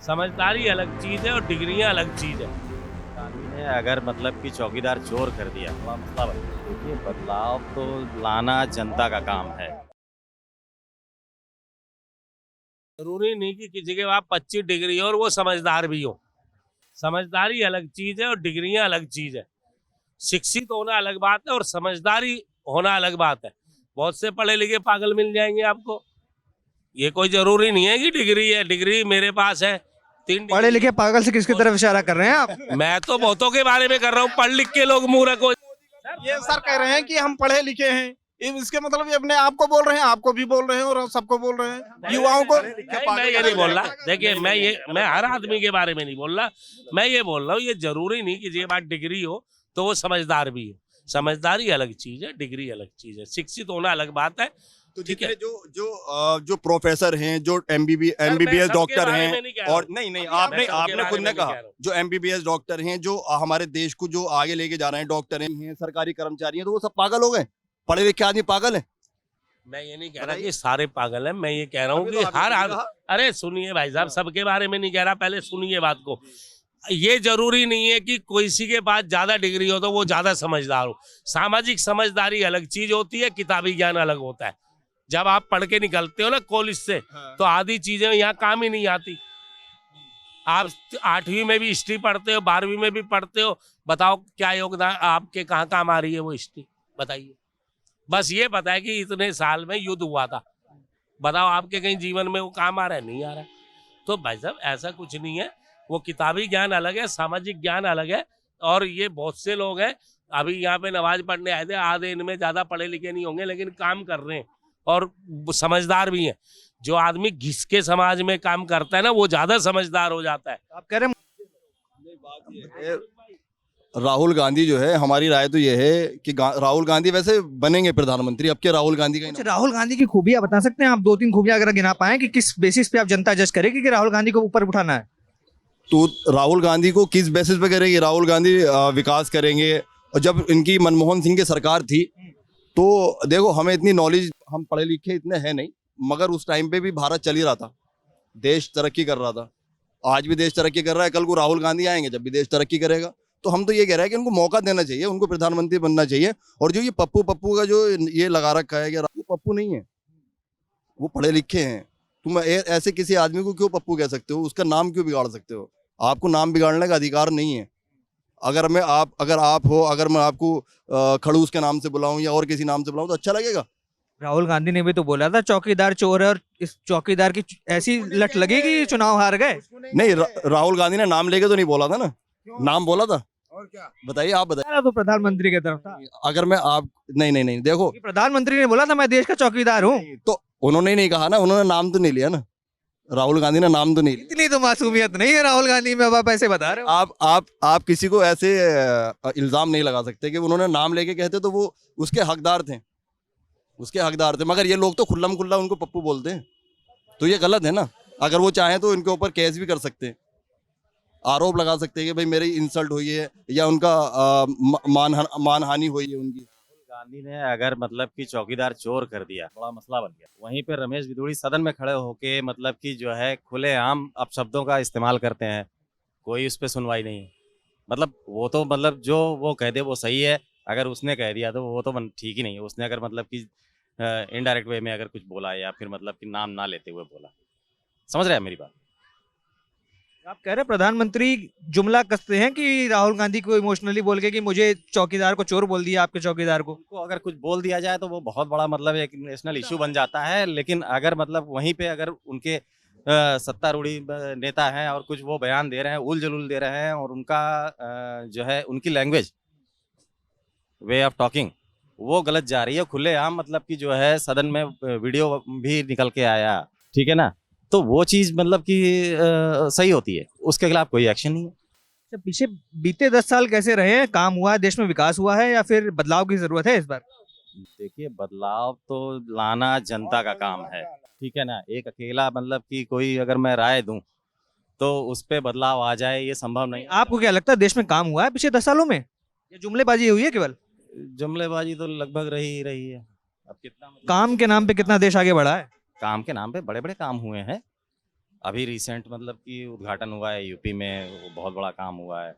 समझदारी अलग चीज है और डिग्रियां अलग चीज है। गांधी ने अगर मतलब कि चौकीदार चोर कर दिया, बड़ा मसला बन गया। देखिए, बदलाव तो लाना जनता का काम है। जरूरी नहीं कि किसी के पास 25 डिग्री हो और वो समझदार भी हो। समझदारी अलग चीज है और डिग्रियां अलग चीज है। शिक्षित होना अलग बात है और समझदारी होना अलग बात है। बहुत से पढ़े लिखे पागल मिल जाएंगे आपको। ये कोई जरूरी नहीं है कि डिग्री है। डिग्री मेरे पास है 3 पढ़े लिखे पागल से किसकी तरफ इशारा कर रहे हैं आप? मैं तो बहुतों के बारे में कर रहा हूँ। पढ़ लिख के लोग मूर्ख हो। ये सर कह रहे हैं कि हम पढ़े लिखे हैं, इसके मतलब ये अपने आप को बोल रहे हैं, आपको भी बोल रहे हैं और सबको बोल रहे हैं, युवाओं को। मैं ये नहीं बोल रहा। देखिए, मैं हर आदमी के बारे में नहीं बोल रहा। मैं ये बोल रहा हूँ, ये जरूरी नहीं कि जिसके पास डिग्री हो तो वो समझदार भी हो। समझदारी अलग चीज है, डिग्री अलग चीज है। शिक्षित होना अलग बात है। तो जितने जो प्रोफेसर हैं, जो एमबीबीएस डॉक्टर हैं, और नहीं आपने खुद ने कहा, जो एमबीबीएस डॉक्टर हैं, जो हमारे देश को जो आगे लेके जा रहे हैं, डॉक्टर हैं, सरकारी कर्मचारी हैं, तो वो सब पागल हो गए। पढ़े लिखे आदमी पागल है। मैं ये नहीं कह रहा कि सारे पागल हैं। मैं ये कह रहा हूँ कि हर आदमी। अरे सुनिए भाई साहब, सबके बारे में नहीं कह रहा। पहले सुनिए बात को। ये जरूरी नहीं है कि किसी के पास ज्यादा डिग्री हो तो वो ज्यादा समझदार हो। सामाजिक समझदारी अलग चीज होती है, किताबी ज्ञान अलग होता है। जब आप पढ़ के निकलते हो ना कॉलेज से, तो आधी चीजें यहाँ काम ही नहीं आती। आप 8वीं में भी हिस्ट्री पढ़ते हो, 12वीं में भी पढ़ते हो। बताओ क्या योगदान आपके कहाँ काम आ रही है वो हिस्ट्री? बताइए। बस ये पता है कि इतने साल में युद्ध हुआ था। बताओ आपके कहीं जीवन में वो काम आ रहा है? नहीं आ रहा है। तो भाई साहब ऐसा कुछ नहीं है। वो किताबी ज्ञान अलग है, सामाजिक ज्ञान अलग है। और ये बहुत से लोग हैं अभी यहाँ पे नमाज पढ़ने आए थे, आधे इनमें ज्यादा पढ़े लिखे नहीं होंगे लेकिन काम कर रहे हैं और समझदार भी हैं। जो आदमी घिस के समाज में काम करता है ना, वो ज्यादा समझदार हो जाता है। आप कह रहे हैं राहुल गांधी जो है, हमारी राय तो ये है कि राहुल गांधी वैसे बनेंगे प्रधानमंत्री। अब के राहुल गांधी का कुछ राहुल गांधी की खूबियां बता सकते हैं आप? 2-3 खूबियां अगर गिना पाए कि किस बेसिस पे आप जनता जज करेगी कि राहुल गांधी को ऊपर उठाना है? तो राहुल गांधी को किस बेसिस पे करेगी? राहुल गांधी विकास करेंगे। और जब इनकी मनमोहन सिंह की सरकार थी, तो देखो हमें इतनी नॉलेज, हम पढ़े लिखे इतने हैं नहीं, मगर उस टाइम पे भी भारत चल ही रहा था, देश तरक्की कर रहा था। आज भी देश तरक्की कर रहा है, कल को राहुल गांधी आएंगे जब भी देश तरक्की करेगा। तो हम तो ये कह रहे हैं कि उनको मौका देना चाहिए, उनको प्रधानमंत्री बनना चाहिए। और जो ये पप्पू का जो ये लगा रखा है कि वो पप्पू नहीं है, वो पढ़े लिखे हैं। तुम ऐसे किसी आदमी को क्यों पप्पू कह सकते हो? उसका नाम क्यों बिगाड़ सकते हो? आपको नाम बिगाड़ने का अधिकार नहीं है। अगर मैं आपको खड़ूस के नाम से बुलाऊं या और किसी नाम से बुलाऊं तो अच्छा लगेगा? राहुल गांधी ने भी तो बोला था चौकीदार चोर है, और इस चौकीदार की ऐसी लट लगेगी चुनाव हार गए। नहीं, राहुल गांधी ने नाम लेके तो नहीं बोला था ना, नाम बोला था। और क्या बताइए, आप बताइए। तो प्रधानमंत्री की तरफ था। अगर मैं आप नहीं देखो, प्रधानमंत्री ने बोला था मैं देश का चौकीदार हूँ। तो उन्होंने नहीं कहा ना, उन्होंने नाम तो नहीं लिया ना, राहुल गांधी ने नाम तो नहीं लिया। इतनी तो मासूमियत नहीं है राहुल गांधी में, अब आप ऐसे बता रहे हो। आप किसी को ऐसे इल्जाम नहीं लगा सकते कि उन्होंने नाम लेके कहते तो वो उसके हकदार थे। मगर ये लोग तो खुल्लम खुल्ला उनको पप्पू बोलते हैं, तो ये गलत है ना। अगर वो चाहें तो इनके ऊपर केस भी कर सकते हैं, आरोप लगा सकते हैं कि भाई मेरी इंसल्ट हुई है या उनका मानहानि हुई है उनकी। गांधी ने अगर मतलब कि चौकीदार चोर कर दिया, बड़ा मसला बन गया। वहीं पे रमेश बिधूड़ी सदन में खड़े होके मतलब कि जो है खुलेआम अपशब्दों का इस्तेमाल करते हैं। कोई उस पर सुनवाई नहीं। मतलब वो तो मतलब जो वो कह दे वो सही है। अगर उसने कह दिया तो वो तो ठीक ही नहीं है। उसने अगर मतलब कि इनडायरेक्ट वे में अगर कुछ बोला या फिर मतलब कि नाम ना लेते हुए बोला, समझ रहे हैं मेरी बात? आप कह रहे हैं प्रधानमंत्री जुमला कसते हैं कि राहुल गांधी को इमोशनली बोल के कि मुझे चौकीदार को चोर बोल दिया, आपके चौकीदार को अगर कुछ बोल दिया जाए तो वो बहुत बड़ा मतलब एक नेशनल इशू बन जाता है। लेकिन अगर मतलब वहीं पे अगर उनके सत्तारूढ़ी नेता हैं और कुछ वो बयान दे रहे हैं, उल जलूल दे रहे हैं, और उनका जो है उनकी लैंग्वेज, वे ऑफ टॉकिंग वो गलत जा रही है खुलेआम। मतलब कि जो है सदन में वीडियो भी निकल के आया, ठीक है ना, तो वो चीज मतलब कि सही होती है, उसके खिलाफ कोई एक्शन नहीं है। पीछे बीते 10 साल कैसे रहे हैं? काम हुआ है, देश में विकास हुआ है, या फिर बदलाव की जरूरत है इस बार? देखिए, बदलाव तो लाना जनता का काम है, ठीक है ना। एक अकेला मतलब कि कोई अगर मैं राय दूं तो उस पर बदलाव आ जाए, ये संभव नहीं। आपको क्या लगता है देश में काम हुआ है पिछले 10 सालों में, या जुमलेबाजी हुई है केवल? जुमलेबाजी तो लगभग रही है। अब कितना काम के नाम पे कितना देश आगे बढ़ा है? काम के नाम पे बड़े बड़े काम हुए हैं। अभी रिसेंट मतलब कि उद्घाटन हुआ है यूपी में, वो बहुत बड़ा काम हुआ है।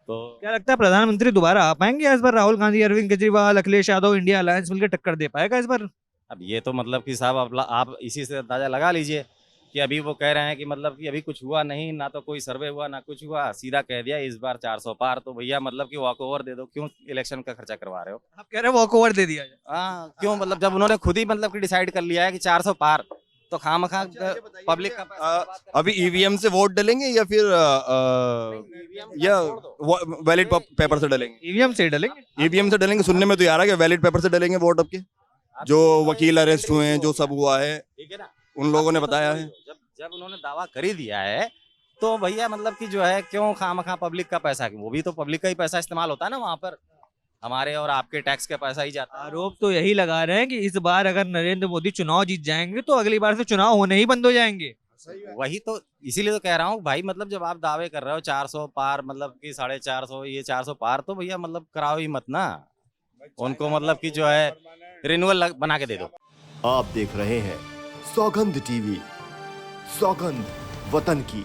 तो क्या लगता है प्रधानमंत्री दोबारा आ पाएंगे इस बार? राहुल गांधी, अरविंद केजरीवाल, अखिलेश यादव, इंडिया अलायंस मिलकर टक्कर दे पाएगा इस बार? अब ये तो मतलब कि साहब आप इसी से अंदाजा लगा लीजिए कि अभी वो कह रहे हैं कि मतलब कि अभी कुछ हुआ नहीं, ना तो कोई सर्वे हुआ ना कुछ हुआ, सीधा कह दिया इस बार 400 पार। तो भैया मतलब कि वॉक ओवर दे दो, क्यों इलेक्शन का खर्चा करवा रहे हो? आप कह रहे हैं वॉक ओवर दे दिया जाए? हाँ, क्यों? मतलब जब उन्होंने खुद ही मतलब कि डिसाइड कर लिया है कि 400 पार, तो खामखा पब्लिक का अभी ईवीएम से वोट डालेंगे या फिर या वैलिड पेपर से डालेंगे? ईवीएम से डलेंगे? ईवीएम से डालेंगे, सुनने में तो यार है कि वैलिड पेपर से डालेंगे वोट। अब के जो वकील अरेस्ट हुए हैं, जो सब हुआ है, ठीक है ना, उन लोगों ने बताया है। जब जब उन्होंने दावा कर ही दिया है तो भैया मतलब कि जो है क्यों खामखा पब्लिक का पैसा, वो भी तो पब्लिक का ही पैसा इस्तेमाल होता है ना वहाँ पर, हमारे और आपके टैक्स का पैसा ही जाता है। आरोप तो यही लगा रहे हैं कि इस बार अगर नरेंद्र मोदी चुनाव जीत जाएंगे तो अगली बार से चुनाव होने ही बंद हो जाएंगे। वही तो, इसीलिए तो कह रहा हूँ भाई, मतलब जब आप दावे कर रहे हो 400 पार, मतलब कि 450, ये 400 पार, तो भैया मतलब कराओ ही मत ना, उनको मतलब कि जो है रिन्यूअल बना के दे दो। आप देख रहे हैं सौगंध टीवी, सौगंध वतन की।